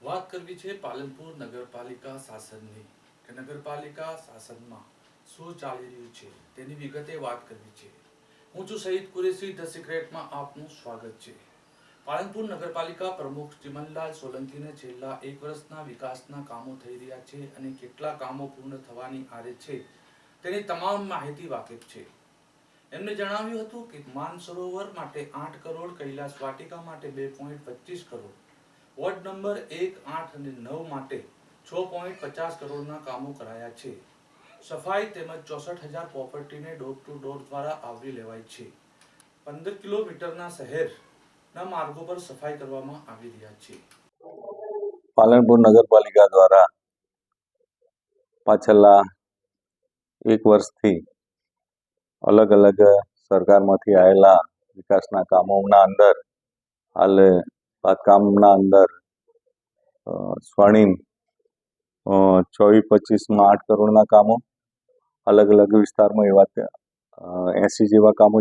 વાત કરવી છે પાલનપુર નગરપાલિકા શાસનની કે નગરપાલિકા શાસનમાં શું ચાલી રહ્યું છે તેની વિગતે વાત કરવી છે. હું છું સઈદ કુરેશી, ધ સિક્રેટમાં આપનું સ્વાગત છે. પાલનપુર નગરપાલિકા પ્રમુખ ચિમનલાલ સોલંકીને છેલ્લા 1 વર્ષના વિકાસના કામો થઈ રહ્યા છે અને કેટલા કામો પૂર્ણ થવાની આરે છે તેની તમામ માહિતી વાકેફ છે. એમને જણાવ્યું હતું કે માનસરોવર માટે 8 કરોડ, કૈલાસ વાટિકા માટે 2.25 કરોડ, વોર્ડ નંબર 1, 8 અને 9 માટે 6.50 કરોડના કામો કરાયા છે. સફાઈ તેમજ 64,000 પ્રોપર્ટીને ડોર ટુ ડોર દ્વારા આવરી લેવાય છે. 15 કિલોમીટરના શહેરના માર્ગો પર સફાઈ કરવામાં આવી રહ્યા છે. પાલનપુર નગરપાલિકા દ્વારા પાછલા 1 વર્ષથી અલગ અલગ સરકારમાંથી આવેલા વિકાસના કામોના અંદર હાલ બાંધકામના અંદર સ્વર્ણિમ 24-25માં 8 કરોડના કામો, અલગ અલગ વિસ્તારમાં એવા 80 જેવા કામો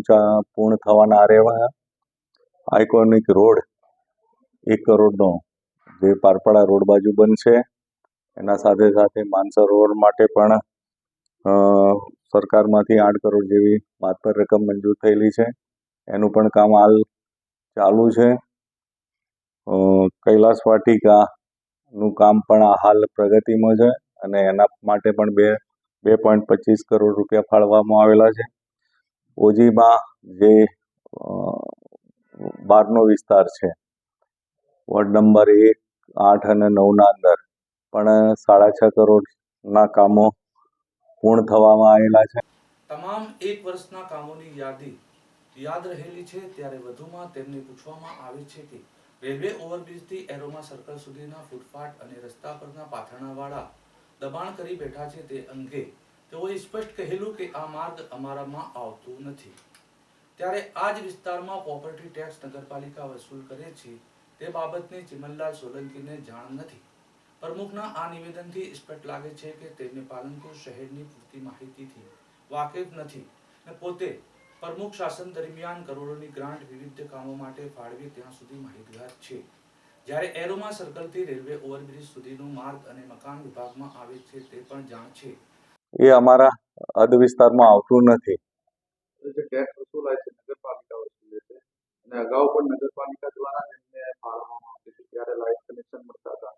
પૂર્ણ થવાના આરે રહ્યા. આઇકોનિક રોડ 1 કરોડનો જે પારપાડા રોડ બાજુ બનશે. એના સાથે સાથે માનસરોવર માટે પણ સરકારમાંથી 8 કરોડ જેવી માતબર રકમ મંજૂર થયેલી છે. એનું પણ કામ હાલ ચાલુ છે. કૈલાસ વાટિકાનું કામ પણ હાલ પ્રગતિમાં છે અને એના માટે પણ 2.25 કરોડ રૂપિયા ફાળવવામાં આવેલા છે. ઓજીમાં જે 12નો વિસ્તાર છે, વોર્ડ નંબર 1, 8 અને 9ના અંદર પણ 6.5 કરોડના કામો પૂર્ણ થવામાં આવેલા છે. તમામ 1 વર્ષના કામોની યાદી યાદ રહેલી છે ત્યારે વધુમાં તેમને પૂછવામાં આવે છે કે રેલવે ઓવરબ્રિજથી એરોમા સર્કલ સુધીના ફૂટપાથ અને રસ્તા પરના પાથરણાવાળા દબાણ કરી બેઠા છે તે અંગે તેઓએ સ્પષ્ટ કહેલું કે આ માર્ગ અમારામાં આવતું નથી. ત્યારે આ જ વિસ્તારમાં પ્રોપર્ટી ટેક્સ નગરપાલિકા વસૂલ કરે છે તે બાબતની ચિમનલાલ સોલંકીને જાણ નથી. પ્રમુખના આ નિવેદનથી સ્પષ્ટ લાગે છે કે તેમને પાલનપુર શહેરની પૂરતી માહિતીથી વાકેફ નથી અને પોતે પ્રમુખ શાસન દરમિયાન કરોડોની ગ્રાન્ટ વિવિધ કામો માટે ફાળવી ત્યાં સુધી માહિતગાર છે. જ્યારે એરોમા સર્કલથી રેલવે ઓવરબ્રિજ સુધીનો માર્ગ અને મકાન વિભાગમાં આવે છે તે પણ જાણ છે. એ અમારા હદ વિસ્તારમાં આવતું નથી. જે ટેક્સ વસૂલાય છે નગરપાલિકા વસૂલે છે અને અગાઉ પણ નગરપાલિકા દ્વારા એમને ફાળવવામાં આવતી હતી ત્યારે લાઇટ કનેક્શન મળતા હતા.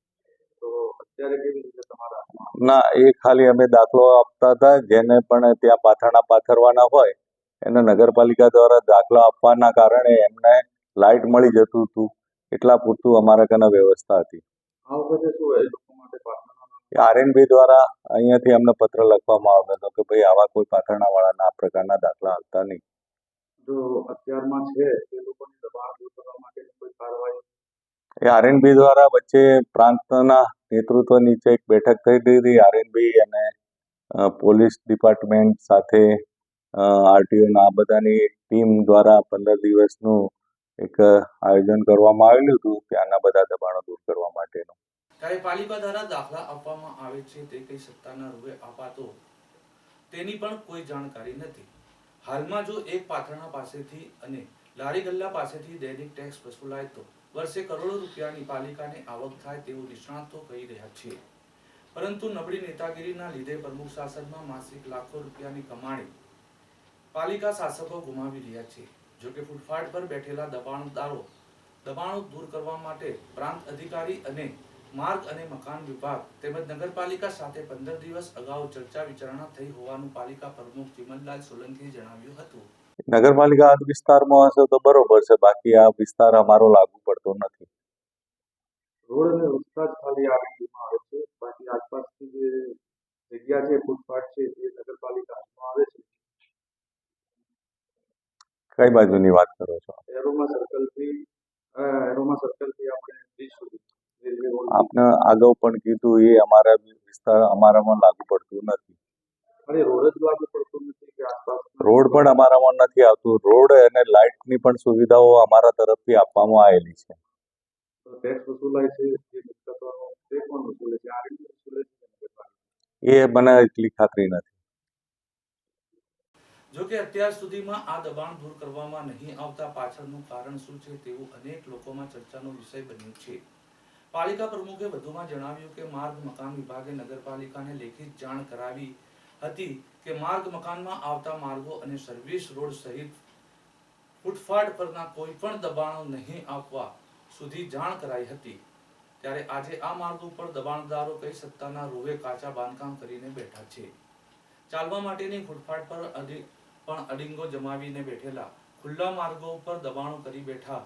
તો અત્યારે કેવી રીતે તમારા ના, એ ખાલી અમે દાખલો આપતા હતા. જેને પણ ત્યાં પાથરણા પાથરવાના હોય એને નગરપાલિકા દ્વારા દાખલો આપવાના કારણે એમને લાઇટ મળી જતું હતું. એટલા પૂરતું અમારા કને વ્યવસ્થા હતી. આ વખતે શું એ લોકો માટે પાથરણા આરએનબી દ્વારા અહીંયાથી અમને પત્ર લખવામાં આવ્યો હતો કે ભાઈ આવા કોઈ પાથરણાવાળાના આ પ્રકારના દાખલા આવતા નહીં. જો અત્યારમાં છે એ લોકોની દબાણ દૂર કરવા માટેની કોઈ કાર્યવાહી એ આરએનબી દ્વારા વચ્ચે પ્રાંતના નેતૃત્વ નીચે એક બેઠક થઈ હતી. આરએનબી અને પોલીસ ડિપાર્ટમેન્ટ સાથે આરટીઓના આ બધાની ટીમ દ્વારા 15 દિવસનું એક આયોજન કરવામાં આવેલું હતું ત્યાંના બધા દબાણો દૂર કરવા માટેનું. ત્યારે પાલિકા દ્વારા દાખલા આપવામાં આવે છે તે કઈ સત્તાના રૂપે અપાતો તેની પણ કોઈ જાણકારી નથી. હાલમાં જો એક પાથરણા પાસેથી અને લારી ગલ્લા પાસેથી દૈનિક ટેક્સ વસૂલાય તો વર્ષે કરોડો રૂપિયાની પાલિકાને આવક થાય તેવું નિષ્ણાતો કહી રહ્યા છે. પરંતુ નબળી નેતાગીરીના લીધે પ્રમુખ શાસનમાં માસિક લાખો રૂપિયાની કમાણી પાલિકા શાસકો ગુમાવી રહ્યા છે. જોકે ફૂટપાથ પર બેઠેલા દબાણો દૂર કરવા માટે પ્રાંત અધિકારી અને માર્ગ અને મકાન વિભાગ તેમજ નગરપાલિકા સાથે 15 દિવસ અગાઉ ચર્ચા વિચારણા થઈ હોવાનું પાલિકા પ્રમુખ ચિમનલાલ સોલંકીએ જણાવ્યું હતું. નગરપાલિકા આ વિસ્તારમાં હશે તો બરોબર છે, બાકી આ વિસ્તાર અમારો લાગુ પડતો નથી. રોડ અને રસ્તા જ ખાલી આરએનબીમાં આવે છે, બાકી આસપાસની જે જગ્યા છે ફૂટપાથ છે એ નગરપાલિકા હાથમાં આવે છે. કઈ બાજુની વાત કરો છો? એરોમા સર્કલથી આપણે બ્રિજ સુધી રેલવે રોડ આપને અગાઉ પણ કીધું એ અમારા વિસ્તાર અમારામાં લાગુ પડતું નથી. અરે રોડ જ લાગુ પડતો નથી કે આસપાસ રોડ પણ અમારામાં નથી આવતું. રોડ અને લાઇટની પણ સુવિધાઓ અમારા તરફથી આપવામાં આવેલી છે. ટેક્સ વસૂલાય છે જે મિલકતોનો તે પણ વસૂલે છે, આરએનબી વસૂલે છે નગરપાલિકા. એ મને એટલી ખાતરી નથી. જોકે અત્યાર સુધીમાં આ દબાણ દૂર કરવામાં નહીં આવતા પાછળનું કારણ શું છે તેવું અનેક લોકોમાં ચર્ચાનો વિષય બન્યું છે. પાલિકા પ્રમુખે વધુમાં જણાવ્યું કે માર્ગ મકાન વિભાગે નગરપાલિકાને લેખિત જાણ કરાવી હતી કે માર્ગ મકાનમાં આવતા માર્ગો અને સર્વિસ રોડ સહિત ફૂટપાથ પરના કોઈ પણ દબાણો નહીં આપવા સુધી જાણ કરાઈ હતી। ત્યારે આજે આ માર્ગ ઉપર દબાણદારો કઈ સત્તાના રોવે કાચા બાંધકામ કરીને બેઠા છે। ચાલવા માટેની ફૂટપાથ પર પણ અડિંગો જમાવીને બેઠેલા, ખુલ્લા માર્ગો ઉપર દબાણો કરી બેઠા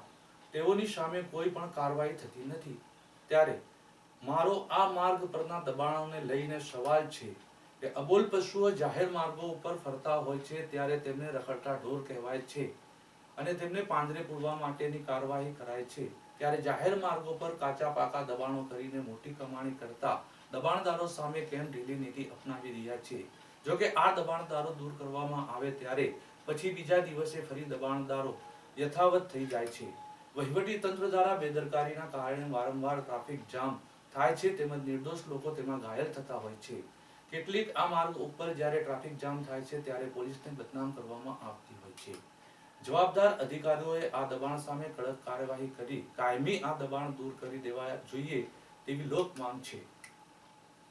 તેઓની સામે કોઈ પણ કાર્યવાહી થતી નથી। ત્યારે મારો આ માર્ગ પરના દબાણોને લઈને સવાલ છે કે અબોલ પશુઓ જાહેર માર્ગો ઉપર ફરતા હોય છે ત્યારે તેમને રખડતા ઢોર કહેવાય છે અને તેમને પાંજરે પૂરવા માટેની કાર્યવાહી કરાય છે, ત્યારે જાહેર માર્ગો પર કાચા પાકા દબાણો કરીને મોટી કમાણી કરતા દબાણદારો સામે કેમ ઢીલી નીતિ અપનાવી રહ્યા છે। જો કે આ દબાણદારો દૂર કરવામાં આવે ત્યારે પછી બીજા દિવસે ફરી દબાણદારો યથાવત થઈ જાય છે। વહીવટી તંત્ર દ્વારા બેદરકારીના કારણે વારંવાર ટ્રાફિક જામ થાય છે તેમજ નિર્દોષ લોકો તેમાં ઘાયલ થતા હોય છે। કેટલીક આ માર્ગ ઉપર જ્યારે ટ્રાફિક જામ થાય છે ત્યારે પોલીસને બદનામ કરવામાં આવતી હોય છે। જવાબદાર અધિકારીઓએ આ દબાણ સામે કડક કાર્યવાહી કરી કાયમી આ દબાણ દૂર કરી દેવા જોઈએ તેવી લોક માંગ છે।